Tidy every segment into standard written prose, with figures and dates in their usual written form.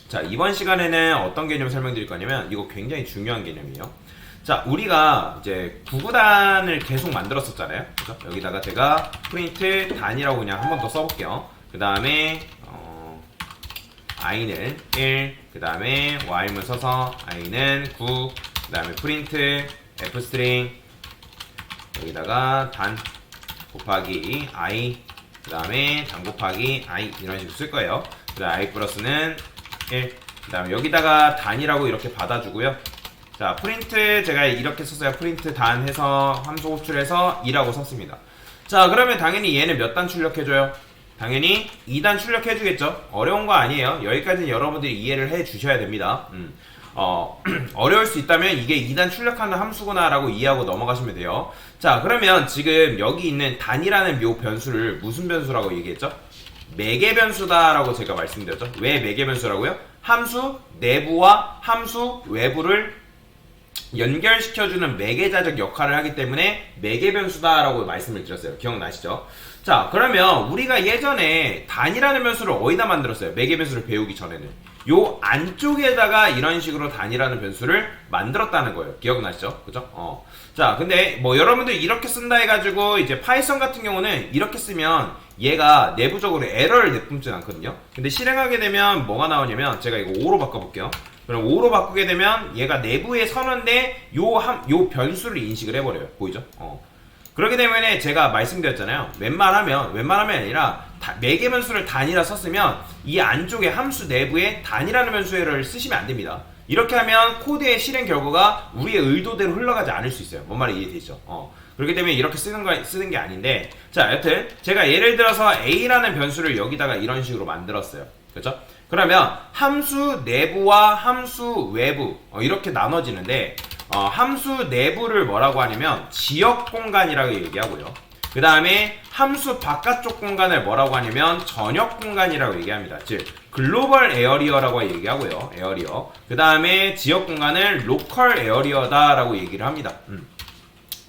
자, 이번 시간에는 어떤 개념 설명드릴 거냐면 이거 굉장히 중요한 개념이에요. 자, 우리가 이제 구구단을 계속 만들었었잖아요. 그죠? 여기다가 제가 프린트 단이라고 그냥 한 번 더 써볼게요. 그 다음에 i는 1, 그 다음에 while문 써서 i는 9, 그 다음에 프린트 f스트링 여기다가 단 곱하기 i, 그 다음에 단 곱하기 i 이런 식으로 쓸 거예요. 그 다음에 i 플러스는 1, 그 다음에 여기다가 단이라고 이렇게 받아주고요. 자, 프린트 제가 이렇게 썼어요. 프린트 단 해서 함수 호출해서 2라고 썼습니다. 자, 그러면 당연히 얘는 몇 단 출력해줘요? 당연히 2단 출력해주겠죠? 어려운 거 아니에요. 여기까지는 여러분들이 이해를 해 주셔야 됩니다. 어려울 수 있다면 이게 2단 출력하는 함수구나 라고 이해하고 넘어가시면 돼요. 자, 그러면 지금 여기 있는 단이라는 묘 변수를 무슨 변수라고 얘기했죠? 매개 변수다 라고 제가 말씀드렸죠. 왜 매개 변수라고요? 함수 내부와 함수 외부를 연결시켜주는 매개자적 역할을 하기 때문에 매개 변수다 라고 말씀을 드렸어요. 기억나시죠? 자, 그러면 우리가 예전에 단이라는 변수를 어디다 만들었어요? 매개 변수를 배우기 전에는 요 안쪽에다가 이런 식으로 단이라는 변수를 만들었다는 거예요. 기억나시죠? 그죠? 자, 근데 뭐 여러분들 이렇게 쓴다 해가지고 이제 파이썬 같은 경우는 이렇게 쓰면 얘가 내부적으로 에러를 내뿜진 않거든요. 근데 실행하게 되면 뭐가 나오냐면 제가 이거 5로 바꿔볼게요. 그럼 5로 바꾸게 되면 얘가 내부에 서는데 요 변수를 인식을 해버려요. 보이죠? 그렇기 때문에 제가 말씀드렸잖아요. 웬만하면 아니라 매개 변수를 단이라 썼으면 이 안쪽에 함수 내부에 단이라는 변수를 쓰시면 안 됩니다. 이렇게 하면 코드의 실행 결과가 우리의 의도대로 흘러가지 않을 수 있어요. 뭔 말이 이해되죠? 그렇기 때문에 이렇게 쓰는 게 아닌데, 자, 여튼 제가 예를 들어서 a라는 변수를 여기다가 이런 식으로 만들었어요. 그렇죠? 그러면 함수 내부와 함수 외부 이렇게 나눠지는데 함수 내부를 뭐라고 하냐면 지역 공간이라고 얘기하고요. 그 다음에 함수 바깥쪽 공간을 뭐라고 하냐면 전역 공간이라고 얘기합니다. 즉 글로벌 에어리어라고 얘기하고요. 에어리어. 그 다음에 지역 공간을 로컬 에어리어다 라고 얘기를 합니다.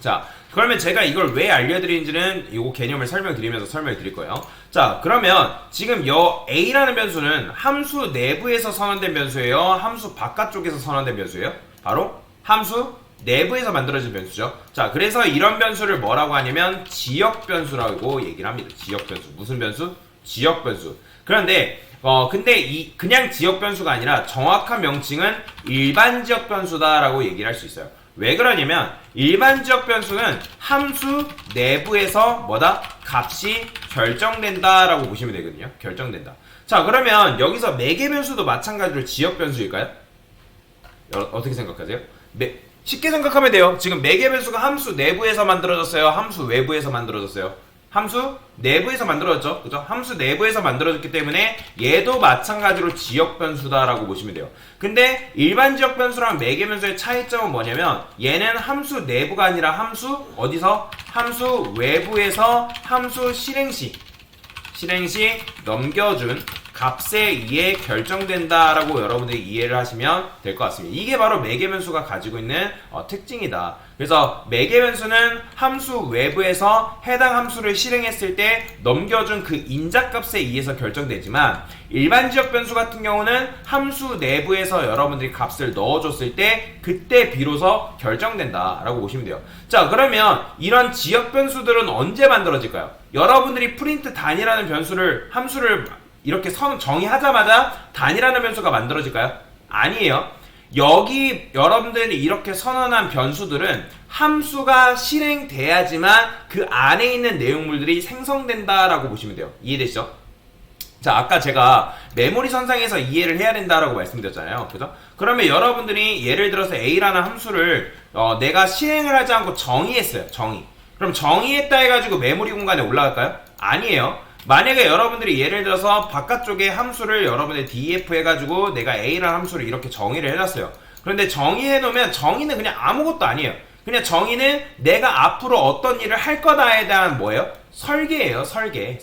자, 그러면 제가 이걸 왜 알려드리는지는 이거 개념을 설명드리면서 설명드릴 거예요. 자, 그러면 지금 여 a라는 변수는 함수 내부에서 선언된 변수예요? 함수 바깥쪽에서 선언된 변수예요? 바로 함수 내부에서 만들어진 변수죠. 자, 그래서 이런 변수를 뭐라고 하냐면 지역 변수라고 얘기를 합니다. 지역 변수. 무슨 변수? 지역 변수. 그런데 근데 그냥 지역 변수가 아니라 정확한 명칭은 일반 지역 변수다라고 얘기를 할 수 있어요. 왜 그러냐면 일반 지역 변수는 함수 내부에서 뭐다? 값이 결정된다라고 보시면 되거든요. 결정된다. 자, 그러면 여기서 매개 변수도 마찬가지로 지역 변수일까요? 어떻게 생각하세요? 쉽게 생각하면 돼요. 지금 매개 변수가 함수 내부에서 만들어졌어요? 함수 외부에서 만들어졌어요? 함수 내부에서 만들어졌죠? 그죠? 함수 내부에서 만들어졌기 때문에 얘도 마찬가지로 지역 변수다라고 보시면 돼요. 근데 일반 지역 변수랑 매개 변수의 차이점은 뭐냐면 얘는 함수 내부가 아니라 함수 어디서? 함수 외부에서 함수 실행 시 넘겨준 값에 의해 결정된다라고 여러분들이 이해를 하시면 될 것 같습니다. 이게 바로 매개 변수가 가지고 있는 특징이다. 그래서 매개 변수는 함수 외부에서 해당 함수를 실행했을 때 넘겨준 그 인자값에 의해서 결정되지만 일반 지역 변수 같은 경우는 함수 내부에서 여러분들이 값을 넣어줬을 때 그때 비로소 결정된다라고 보시면 돼요. 자, 그러면 이런 지역 변수들은 언제 만들어질까요? 여러분들이 프린트 단이라는 함수를 이렇게 정의하자마자 단이라는 변수가 만들어질까요? 아니에요. 여기 여러분들이 이렇게 선언한 변수들은 함수가 실행돼야지만 그 안에 있는 내용물들이 생성된다라고 보시면 돼요. 이해되시죠? 자, 아까 제가 메모리 선상에서 이해를 해야 된다라고 말씀드렸잖아요. 그죠? 그러면 여러분들이 예를 들어서 a라는 함수를 내가 실행을 하지 않고 정의했어요. 그럼 정의했다 해가지고 메모리 공간에 올라갈까요? 아니에요. 만약에 여러분들이 예를 들어서 바깥쪽에 함수를 여러분의 def 해가지고 내가 a라는 함수를 이렇게 정의를 해놨어요. 그런데 정의해놓으면 정의는 그냥 아무것도 아니에요. 그냥 정의는 내가 앞으로 어떤 일을 할 거다에 대한 뭐예요? 설계예요. 설계.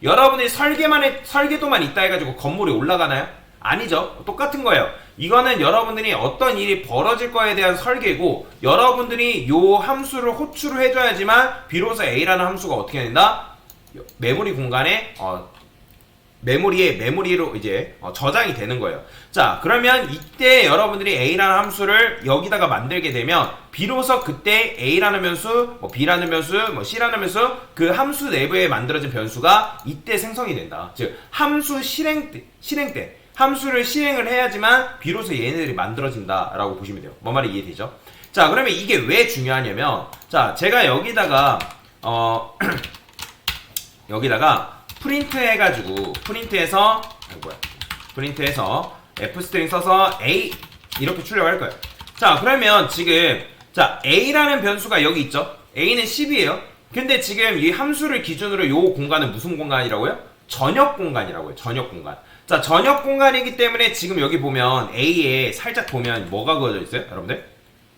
여러분들이 설계도만 있다 해가지고 건물이 올라가나요? 아니죠. 똑같은 거예요. 이거는 여러분들이 어떤 일이 벌어질 거에 대한 설계고 여러분들이 요 함수를 호출을 해줘야지만 비로소 a라는 함수가 어떻게 된다? 메모리 공간에 메모리로 이제 저장이 되는 거예요. 자, 그러면 이때 여러분들이 A라는 함수를 여기다가 만들게 되면 비로소 그때 A라는 변수, 뭐 B라는 변수, 뭐 C라는 변수 그 함수 내부에 만들어진 변수가 이때 생성이 된다. 즉 함수 실행 때 함수를 실행을 해야지만 비로소 얘네들이 만들어진다라고 보시면 돼요. 뭔 말이 이해되죠? 자, 그러면 이게 왜 중요하냐면 자, 제가 여기다가 여기다가 프린트 해가지고 프린트해서 F스트링 써서 A 이렇게 출력할 거예요. 자, 그러면 지금 자 A라는 변수가 여기 있죠. A는 10이에요. 근데 지금 이 함수를 기준으로 요 공간은 무슨 공간이라고요? 전역 공간이라고요. 전역 공간. 자, 전역 공간이기 때문에 지금 여기 보면 A에 살짝 보면 뭐가 그어져 있어요? 여러분들?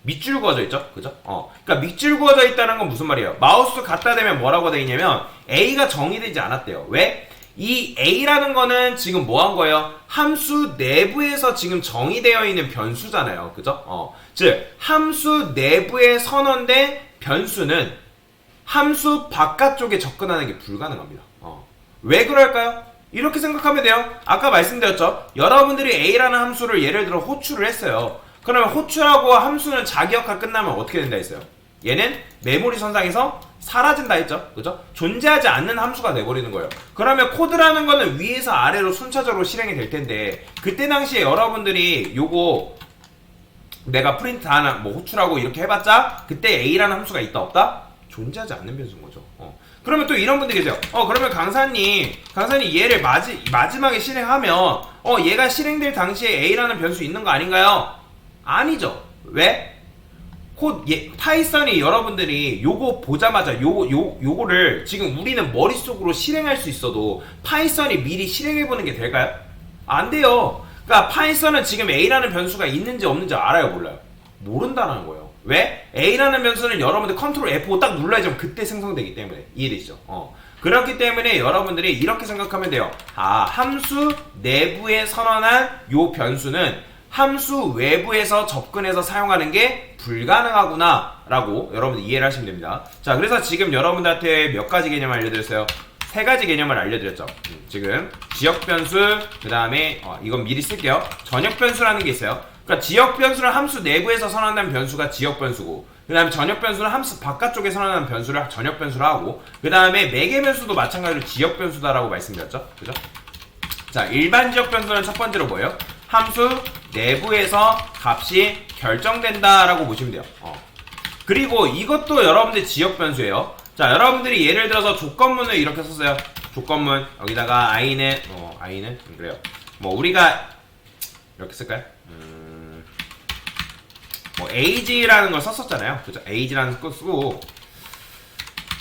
밑줄 그어져 있죠? 그죠? 그러니까 밑줄 그어져 있다는 건 무슨 말이에요? 마우스 갖다 대면 뭐라고 되어 있냐면 A가 정의되지 않았대요. 왜? 이 A라는 거는 지금 뭐 한 거예요? 함수 내부에서 지금 정의되어 있는 변수잖아요. 그죠? 즉 함수 내부에 선언된 변수는 함수 바깥쪽에 접근하는 게 불가능합니다. 왜 그럴까요? 이렇게 생각하면 돼요. 아까 말씀드렸죠? 여러분들이 A라는 함수를 예를 들어 호출을 했어요. 그러면 호출하고 함수는 자기역할 끝나면 어떻게 된다 했어요? 얘는 메모리 선상에서 사라진다 했죠? 그죠? 존재하지 않는 함수가 돼버리는 거예요. 그러면 코드라는 거는 위에서 아래로 순차적으로 실행이 될 텐데 그때 당시에 여러분들이 요거 내가 프린트 하나 뭐 호출하고 이렇게 해봤자 그때 A라는 함수가 있다 없다? 존재하지 않는 변수인 거죠. 그러면 또 이런 분들이 계세요. 그러면 강사님 얘를 마지막에 실행하면 얘가 실행될 당시에 A라는 변수 있는 거 아닌가요? 아니죠. 왜? 파이썬이 여러분들이 요거 보자마자 요거를 지금 우리는 머릿속으로 실행할 수 있어도 파이썬이 미리 실행해보는 게 될까요? 안 돼요. 그러니까 파이썬은 지금 A라는 변수가 있는지 없는지 알아요, 몰라요? 모른다는 거예요. 왜? A라는 변수는 여러분들 컨트롤 F5 딱 눌러야지 그때 생성되기 때문에. 이해되시죠? 그렇기 때문에 여러분들이 이렇게 생각하면 돼요. 함수 내부에 선언한 요 변수는 함수 외부에서 접근해서 사용하는 게 불가능하구나 라고 여러분들 이해를 하시면 됩니다. 자, 그래서 지금 여러분들한테 몇 가지 개념을 알려드렸어요? 3가지 개념을 알려드렸죠. 지금 지역변수, 그 다음에 이건 미리 쓸게요. 전역변수라는 게 있어요. 그러니까 지역변수는 함수 내부에서 선언한 변수가 지역변수고 그 다음에 전역변수는 함수 바깥쪽에 선언한 변수를 전역변수로 하고 그 다음에 매개변수도 마찬가지로 지역변수다라고 말씀드렸죠. 그죠? 자, 일반 지역변수는 첫 번째로 뭐예요? 함수 내부에서 값이 결정된다라고 보시면 돼요. 그리고 이것도 여러분들 지역변수예요. 자, 여러분들이 예를 들어서 조건문을 이렇게 썼어요. 조건문 여기다가 i는 그래요. 뭐 우리가 이렇게 쓸까요? 뭐 age라는 걸 썼었잖아요. 그죠? age라는 거 쓰고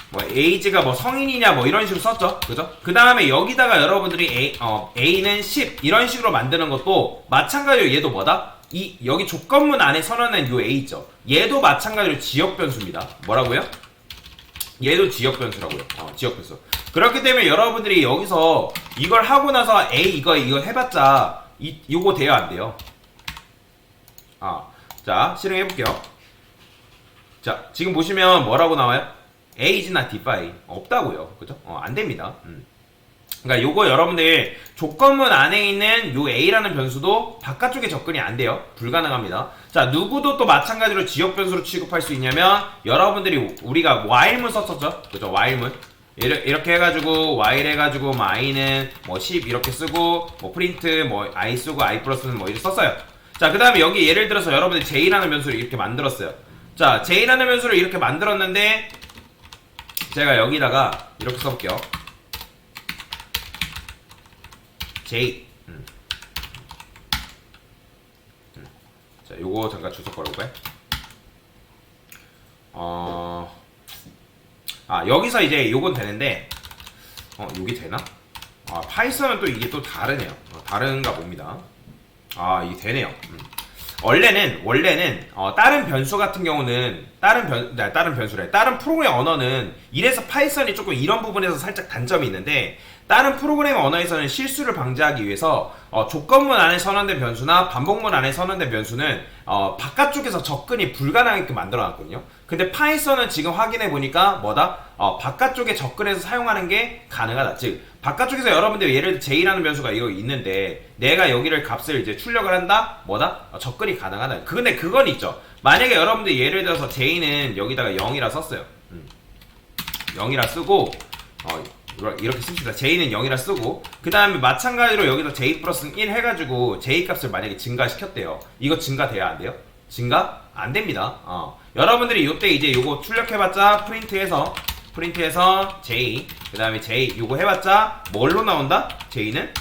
뭐 age가 뭐 성인이냐 뭐 이런 식으로 썼죠. 그죠? 그 다음에 여기다가 여러분들이 a는 10 이런 식으로 만드는 것도 마찬가지로 얘도 뭐다? 여기 조건문 안에 선언한 요 a 있죠. 얘도 마찬가지로 지역변수입니다. 뭐라고요? 얘도 지역변수라고요. 지역변수. 그렇기 때문에 여러분들이 여기서 이걸 하고 나서 이거 해봤자 요거 돼요 안 돼요? 자, 실행해볼게요. 자, 지금 보시면 뭐라고 나와요? A is not defined. 없다고요. 그죠? 안 됩니다. 그러니까 요거 여러분들 조건문 안에 있는 요 A라는 변수도 바깥쪽에 접근이 안 돼요. 불가능합니다. 자, 누구도 또 마찬가지로 지역 변수로 취급할 수 있냐면 여러분들이 우리가 while문 썼었죠. 그죠? while문. 이렇게 해가지고 while 해가지고 뭐 i는 뭐 10 이렇게 쓰고 뭐 프린트 뭐 i 쓰고 i 플러스는 뭐 이렇게 썼어요. 자, 그 다음에 여기 예를 들어서 여러분들이 j라는 변수를 이렇게 만들었어요. 자, j라는 변수를 이렇게 만들었는데 제가 여기다가 이렇게 써볼게요. j 자, 요거 잠깐 주석 걸어볼까요? 여기서 이제 요건 되는데 요게 되나? 파이썬은 또 이게 또 다르네요. 다른가 봅니다. 이게 되네요. 원래는 다른 변수 같은 경우는 다른 변수래. 다른 프로그램 언어는 이래서 파이썬이 조금 이런 부분에서 살짝 단점이 있는데 다른 프로그래밍 언어에서는 실수를 방지하기 위해서 조건문 안에 선언된 변수나 반복문 안에 선언된 변수는 바깥쪽에서 접근이 불가능하게끔 만들어놨거든요. 근데 파이썬은 지금 확인해 보니까 뭐다? 바깥쪽에 접근해서 사용하는 게 가능하다. 즉 바깥쪽에서 여러분들 예를 들어 j라는 변수가 이거 있는데 내가 여기를 값을 이제 출력을 한다? 뭐다? 접근이 가능하다. 근데 그건 있죠. 만약에 여러분들 예를 들어서 j는 여기다가 0이라 썼어요. 0이라 쓰고 이렇게 씁시다. j는 0이라 쓰고 그 다음에 마찬가지로 여기다 j 플러스 1 해가지고 j 값을 만약에 증가시켰대요. 이거 증가돼야 안 돼요? 증가? 안 됩니다. 여러분들이 이때 이제 요거 출력해봤자 프린트해서 j 그 다음에 j 요거 해봤자 뭘로 나온다? j는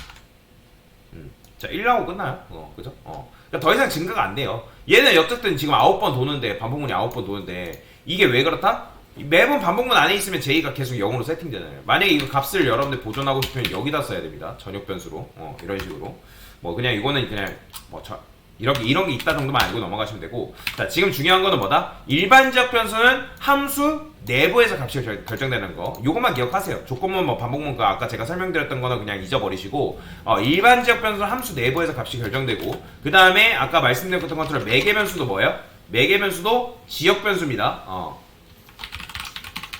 자 1 나오고 끝나요. 그죠? 그러니까 더 이상 증가가 안 돼요. 얘는 어쨌든 지금 9번 도는데 반복문이 9번 도는데 이게 왜 그렇다? 매번 반복문 안에 있으면 j가 계속 0으로 세팅되잖아요. 만약에 이거 값을 여러분들 보존하고 싶으면 여기다 써야 됩니다. 전역 변수로 이런 식으로 뭐 그냥 이거는 그냥 이런 게 있다 정도만 알고 넘어가시면 되고. 자, 지금 중요한 거는 뭐다? 일반 지역 변수는 함수 내부에서 값이 결정되는 거. 요것만 기억하세요. 조건문 반복문 아까 제가 설명드렸던 거는 그냥 잊어버리시고 일반 지역 변수는 함수 내부에서 값이 결정되고 그 다음에 아까 말씀드렸던 것처럼 매개 변수도 뭐예요? 매개 변수도 지역 변수입니다.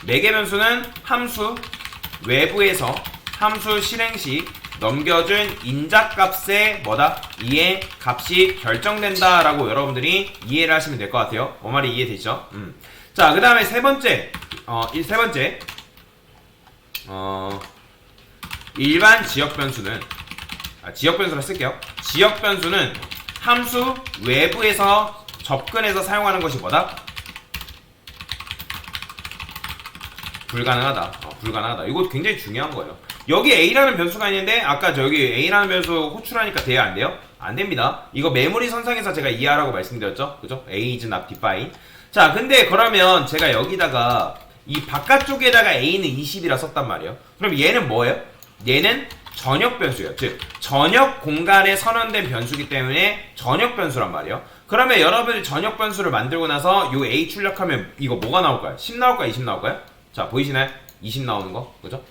매개 변수는 함수 외부에서 함수 실행 시 넘겨준 인자값의 뭐다? 이에 값이 결정된다라고 여러분들이 이해를 하시면 될 것 같아요. 말이 이해되시죠? 자, 그 다음에 세 번째 일반 지역 변수는 지역 변수라 쓸게요. 지역 변수는 함수 외부에서 접근해서 사용하는 것이 뭐다? 불가능하다. 불가능하다. 이거 굉장히 중요한 거예요. 여기 A라는 변수가 있는데 아까 저기 A라는 변수 호출하니까 돼야 안 돼요? 안 됩니다. 이거 메모리 선상에서 제가 이해하라고 말씀드렸죠? 그죠? A is not defined. 자, 근데 그러면 제가 여기다가 이 바깥쪽에다가 A는 20이라 썼단 말이에요. 그럼 얘는 뭐예요? 얘는 전역 변수예요. 즉 전역 공간에 선언된 변수기 때문에 전역 변수란 말이에요. 그러면 여러분이 전역 변수를 만들고 나서 요 A 출력하면 이거 뭐가 나올까요? 10 나올까요? 20 나올까요? 자, 보이시나요? 20 나오는 거. 그죠?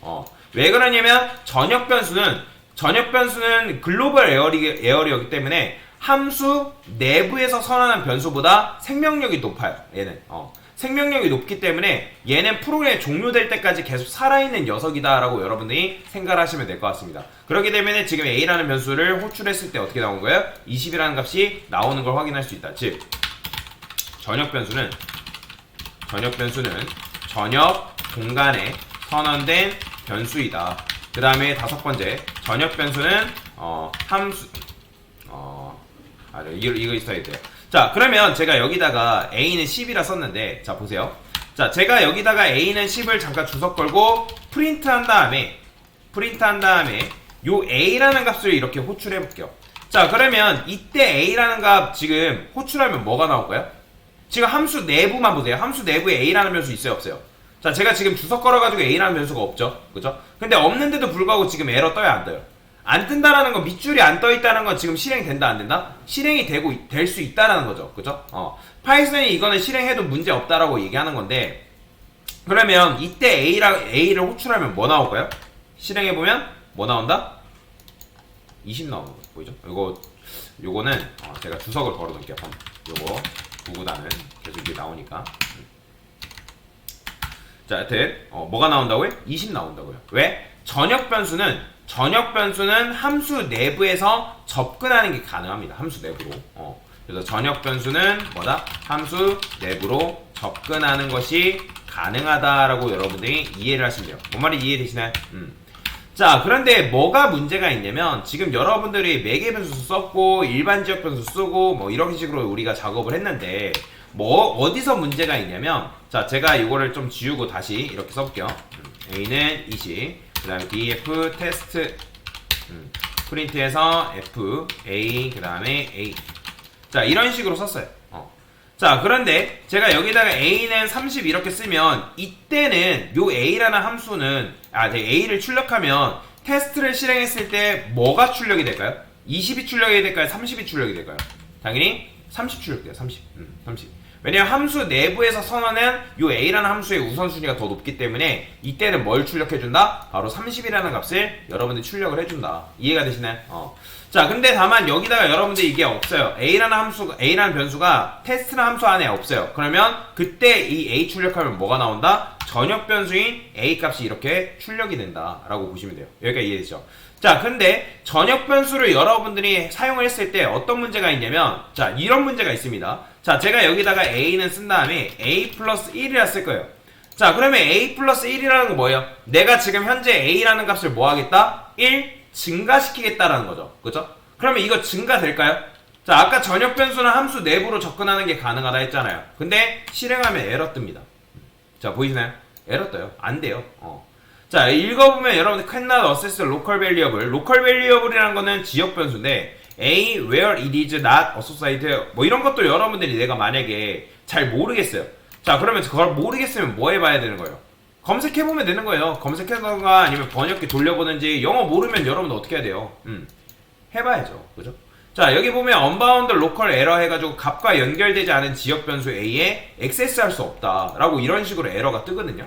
왜 그러냐면 전역 변수는 글로벌 에어리어이기 때문에 함수 내부에서 선언한 변수보다 생명력이 높아요. 얘는 생명력이 높기 때문에 얘는 프로그램이 종료될 때까지 계속 살아있는 녀석이다라고 여러분들이 생각을 하시면 될 것 같습니다. 그렇기 때문에 지금 A라는 변수를 호출했을 때 어떻게 나온 거예요? 20이라는 값이 나오는 걸 확인할 수 있다. 즉 전역 변수는 전역 공간에 선언된 변수이다. 그 다음에 다섯 번째 전역 변수는 함수 이거 있어야 돼요. 자, 그러면 제가 여기다가 A는 10이라 썼는데 자 보세요. 자, 제가 여기다가 A는 10을 잠깐 주석 걸고 프린트한 다음에 요 A라는 값을 이렇게 호출해 볼게요. 자, 그러면 이때 A라는 값 지금 호출하면 뭐가 나올까요? 지금 함수 내부만 보세요. 함수 내부에 A라는 변수 있어요, 없어요? 자, 제가 지금 주석 걸어가지고 A라는 변수가 없죠? 그죠? 근데 없는데도 불구하고 지금 에러 떠요, 안 떠요? 안 뜬다라는 건 밑줄이 안 떠있다는 건 지금 실행된다, 안 된다? 실행이 될 수 있다라는 거죠. 그죠? 파이썬이 이거는 실행해도 문제 없다라고 얘기하는 건데, 그러면 이때 A를 호출하면 뭐 나올까요? 실행해보면 뭐 나온다? 20 나오는 거 보이죠? 요거는 제가 주석을 걸어 놓을게요. 요거 구구단은 계속 이게 나오니까. 자, 여튼 뭐가 나온다고요? 20 나온다고요. 왜? 전역 변수는 함수 내부에서 접근하는 게 가능합니다. 함수 내부로. 그래서 전역 변수는 뭐다? 함수 내부로 접근하는 것이 가능하다라고 여러분들이 이해를 하시면 돼요. 뭔 말이 이해되시나요? 자, 그런데 뭐가 문제가 있냐면 지금 여러분들이 매개 변수 썼고 일반 지역 변수 쓰고 뭐 이런 식으로 우리가 작업을 했는데 어디서 문제가 있냐면 자, 제가 이거를 좀 지우고 다시 이렇게 써볼게요. A는 20, 그 다음에 df 테스트 프린트해서 f a 그 다음에 a. 자, 이런 식으로 썼어요. 자, 그런데 제가 여기다가 a는 30 이렇게 쓰면 이때는 요 a라는 함수는 a를 출력하면 테스트를 실행했을 때 뭐가 출력이 될까요? 20이 출력이 될까요? 30이 출력이 될까요? 당연히 30 출력돼요. 30. 왜냐면 함수 내부에서 선언은 요 a라는 함수의 우선순위가 더 높기 때문에 이때는 뭘 출력해준다? 바로 30이라는 값을 여러분들이 출력을 해준다. 이해가 되시나요? 자, 근데 다만 여기다가 여러분들 이게 없어요. a라는 변수가 테스트라는 함수 안에 없어요. 그러면 그때 이 a 출력하면 뭐가 나온다? 전역 변수인 a 값이 이렇게 출력이 된다 라고 보시면 돼요. 여기까지 이해되죠? 자, 근데 전역 변수를 여러분들이 사용을 했을 때 어떤 문제가 있냐면, 자, 이런 문제가 있습니다. 자, 제가 여기다가 a는 쓴 다음에 a 플러스 1이라 쓸 거예요. 자, 그러면 a 플러스 1이라는 거 뭐예요? 내가 지금 현재 a라는 값을 뭐 하겠다? 1 증가시키겠다라는 거죠. 그죠? 그러면 이거 증가될까요? 자, 아까 전역 변수는 함수 내부로 접근하는 게 가능하다 했잖아요. 근데 실행하면 에러 뜹니다. 자, 보이시나요? 에러 떠요. 안 돼요. 자, 읽어보면 여러분들 cannot access local variable. local variable이라는 거는 지역 변수인데 a where it is not associated 뭐 이런 것도 여러분들이 내가 만약에 잘 모르겠어요. 자, 그러면 그걸 모르겠으면 뭐 해봐야 되는 거예요? 검색해보면 되는 거예요. 검색해보거나 아니면 번역기 돌려보는지. 영어 모르면 여러분들 어떻게 해야 돼요? 해봐야죠. 그죠? 자, 여기 보면 unbound local error 해가지고 값과 연결되지 않은 지역 변수 a에 액세스할 수 없다 라고 이런 식으로 에러가 뜨거든요.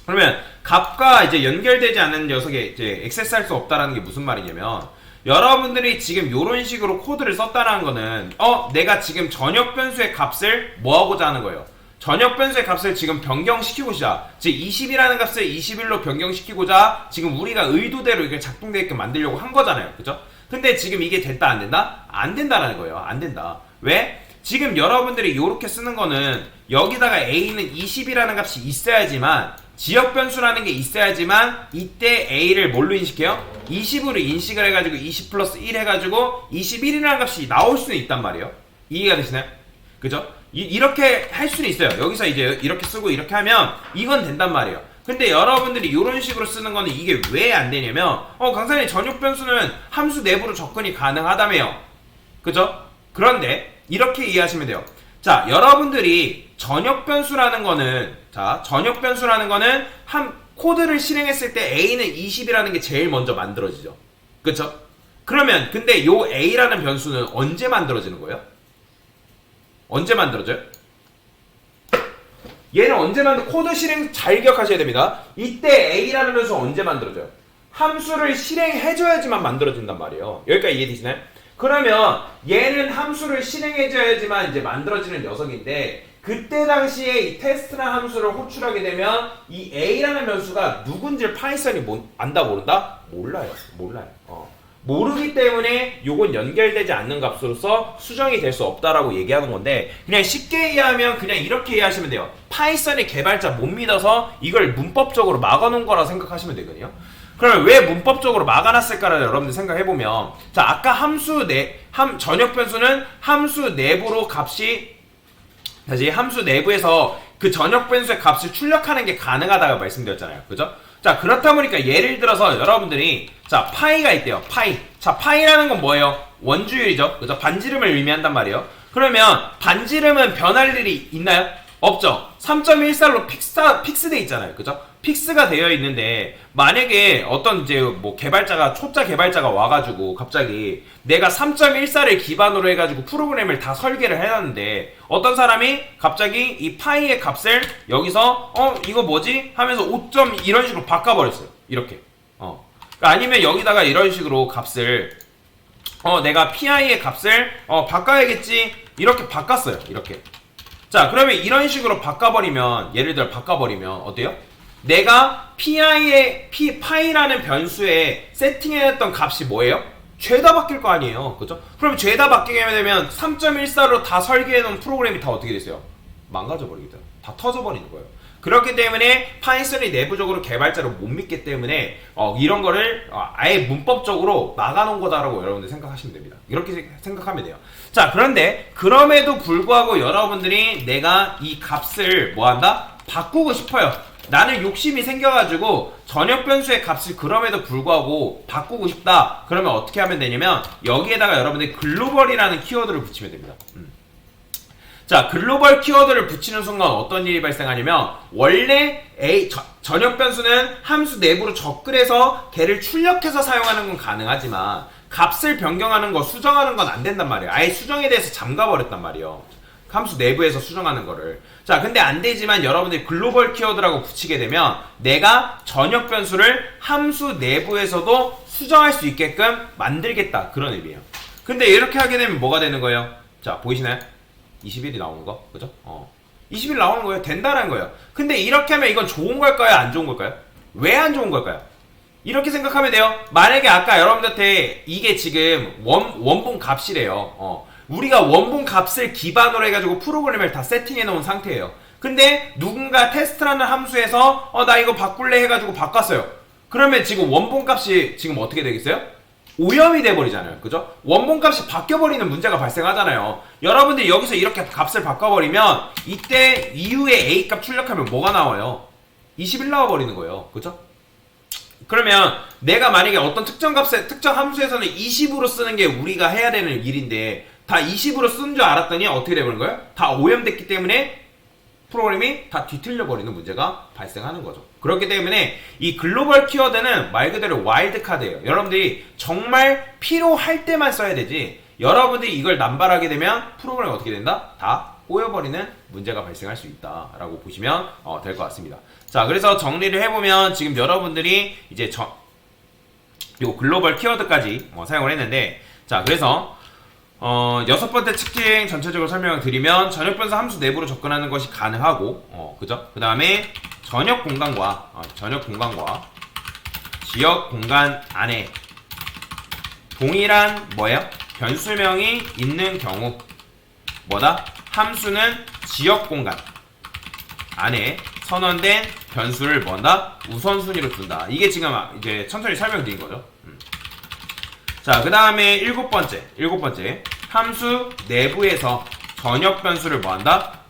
그러면 값과 이제 연결되지 않은 녀석에 이제 액세스할 수 없다라는 게 무슨 말이냐면, 여러분들이 지금 이런 식으로 코드를 썼다는 거는 내가 지금 전역 변수의 값을 뭐 하고자 하는 거예요? 전역 변수의 값을 지금 변경시키고자, 즉 20이라는 값을 21로 변경시키고자 지금 우리가 의도대로 이렇게 작동되게끔 만들려고 한 거잖아요. 그죠? 근데 지금 이게 됐다 안 된다? 안 된다라는 거예요. 안 된다. 왜? 지금 여러분들이 이렇게 쓰는 거는 여기다가 a는 20이라는 값이 있어야지만, 지역 변수라는 게 있어야지만 이때 a를 뭘로 인식해요? 20으로 인식을 해가지고 20 플러스 1 해가지고 21이라는 값이 나올 수는 있단 말이에요. 이해가 되시나요? 그죠? 이렇게 할 수는 있어요. 여기서 이제 이렇게 쓰고 이렇게 하면 이건 된단 말이에요. 근데 여러분들이 이런 식으로 쓰는 거는 이게 왜 안 되냐면, 강사님 전역 변수는 함수 내부로 접근이 가능하다며요. 그죠? 그런데 이렇게 이해하시면 돼요. 자, 여러분들이 전역 변수라는 거는 코드를 실행했을 때 a는 20이라는 게 제일 먼저 만들어지죠. 그쵸? 그러면 근데 요 a라는 변수는 언제 만들어지는 거예요? 언제 만들어져요? 얘는 언제 코드 실행 잘 기억하셔야 됩니다. 이때 a라는 변수 언제 만들어져요? 함수를 실행해줘야지만 만들어진단 말이에요. 여기까지 이해되시나요? 그러면 얘는 함수를 실행해줘야지만 이제 만들어지는 녀석인데, 그때 당시에 이 테스트나 함수를 호출하게 되면 이 a라는 변수가 누군지를 파이썬이 안다 모른다? 몰라요. 모르기 때문에 요건 연결되지 않는 값으로서 수정이 될 수 없다라고 얘기하는 건데, 그냥 쉽게 이해하면 그냥 이렇게 이해하시면 돼요. 파이썬의 개발자 못 믿어서 이걸 문법적으로 막아놓은 거라 생각하시면 되거든요. 그러면 왜 문법적으로 막아놨을까를 여러분들 생각해보면, 자, 아까 전역 변수는 함수 내부로 함수 내부에서 그 전역 변수의 값을 출력하는 게 가능하다고 말씀드렸잖아요. 그죠? 자, 그렇다 보니까 예를 들어서 여러분들이, 자, 파이가 있대요. 파이. 자, 파이라는 건 뭐예요? 원주율이죠. 그죠? 반지름을 의미한단 말이에요. 그러면 반지름은 변할 일이 있나요? 없죠. 3.14로 픽스돼 있잖아요. 그죠? 픽스가 되어 있는데, 만약에 어떤 이제 뭐 초짜 개발자가 와가지고 갑자기 내가 3.14를 기반으로 해가지고 프로그램을 다 설계를 해놨는데, 어떤 사람이 갑자기 이 파이의 값을 여기서 이거 뭐지? 하면서 5점 이런 식으로 바꿔버렸어요. 이렇게. 그러니까 아니면 여기다가 이런 식으로 값을 내가 pi의 값을 바꿔야겠지, 이렇게 바꿨어요. 이렇게. 자, 그러면 이런 식으로 예를 들어 바꿔버리면 어때요? 내가 파이라는 변수에 세팅해놨던 값이 뭐예요? 죄다 바뀔 거 아니에요. 그죠? 그럼 죄다 바뀌게 되면 3.14로 다 설계해놓은 프로그램이 다 어떻게 됐어요? 망가져버리겠다. 다 터져버리는 거예요. 그렇기 때문에 파이썬이 내부적으로 개발자를 못 믿기 때문에 이런 거를 아예 문법적으로 막아놓은 거다라고 여러분들 생각하시면 됩니다. 이렇게 생각하면 돼요. 자, 그런데 그럼에도 불구하고 여러분들이 내가 이 값을 뭐한다? 바꾸고 싶어요. 나는 욕심이 생겨가지고 전역 변수의 값을 그럼에도 불구하고 바꾸고 싶다. 그러면 어떻게 하면 되냐면 여기에다가 여러분들이 글로벌이라는 키워드를 붙이면 됩니다. 자, 글로벌 키워드를 붙이는 순간 어떤 일이 발생하냐면, 원래 전역 변수는 함수 내부로 접근해서 걔를 출력해서 사용하는 건 가능하지만 값을 변경하는 거, 수정하는 건 안 된단 말이에요. 아예 수정에 대해서 잠가버렸단 말이에요. 함수 내부에서 수정하는 거를. 자, 근데 안 되지만 여러분들이 글로벌 키워드라고 붙이게 되면 내가 전역 변수를 함수 내부에서도 수정할 수 있게끔 만들겠다. 그런 의미예요. 근데 이렇게 하게 되면 뭐가 되는 거예요? 자, 보이시나요? 21이 나오는 거. 그죠? 21 나오는 거예요. 된다는 거예요. 근데 이렇게 하면 이건 좋은 걸까요? 안 좋은 걸까요? 왜 안 좋은 걸까요? 이렇게 생각하면 돼요. 만약에 아까 여러분들한테 이게 지금 원본 값이래요. 우리가 원본 값을 기반으로 해가지고 프로그램을 다 세팅해 놓은 상태예요. 근데 누군가 테스트라는 함수에서 나 이거 바꿀래 해가지고 바꿨어요. 그러면 지금 원본 값이 지금 어떻게 되겠어요? 오염이 돼버리잖아요. 그죠? 원본 값이 바뀌어버리는 문제가 발생하잖아요. 여러분들이 여기서 이렇게 값을 바꿔버리면 이때 이후에 A 값 출력하면 뭐가 나와요? 21 나와버리는 거예요. 그죠? 그러면 내가 만약에 어떤 특정 함수에서는 20으로 쓰는 게 우리가 해야 되는 일인데 다 20으로 쓴 줄 알았더니 어떻게 되버린 거예요? 다 오염됐기 때문에 프로그램이 다 뒤틀려 버리는 문제가 발생하는 거죠. 그렇기 때문에 이 글로벌 키워드는 말 그대로 와일드 카드예요. 여러분들이 정말 필요할 때만 써야 되지, 여러분들이 이걸 남발하게 되면 프로그램이 어떻게 된다? 다 꼬여버리는 문제가 발생할 수 있다라고 보시면 될 것 같습니다. 자, 그래서 정리를 해보면 지금 여러분들이 이제 요 글로벌 키워드까지 사용을 했는데, 자, 그래서 여섯 번째 특징 전체적으로 설명을 드리면 전역 변수 함수 내부로 접근하는 것이 가능하고, 그죠? 그 다음에 전역 공간과 지역 공간 안에 동일한 뭐예요? 변수명이 있는 경우 뭐다? 함수는 지역 공간 안에 선언된 변수를 뭐다? 우선순위로 둔다. 이게 지금 이제 천천히 설명드린 거죠. 자, 그 다음에 일곱 번째 함수 내부에서 전역 변수를 뭐한다?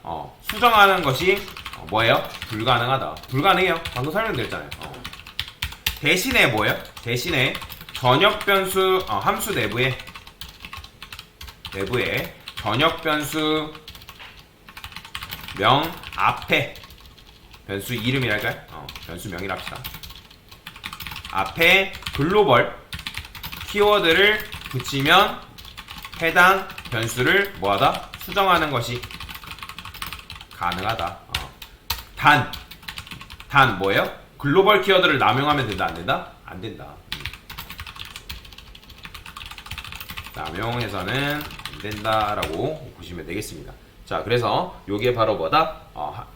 수정하는 것이 뭐예요? 불가능하다. 불가능해요. 방금 설명드렸잖아요. 대신에 뭐예요? 대신에 전역 변수 함수 내부에 전역 변수 명 앞에 변수 이름이랄까요? 변수명이라 합시다. 앞에 글로벌 키워드를 붙이면 해당 변수를 뭐하다? 수정하는 것이 가능하다. 단 뭐예요? 글로벌 키워드를 남용하면 된다, 안 된다? 안 된다. 남용해서는 안 된다라고 보시면 되겠습니다. 자, 그래서 요게 바로 뭐다?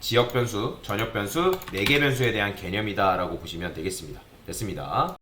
지역 변수, 전역 변수, 4개 변수에 대한 개념이다라고 보시면 되겠습니다. 됐습니다.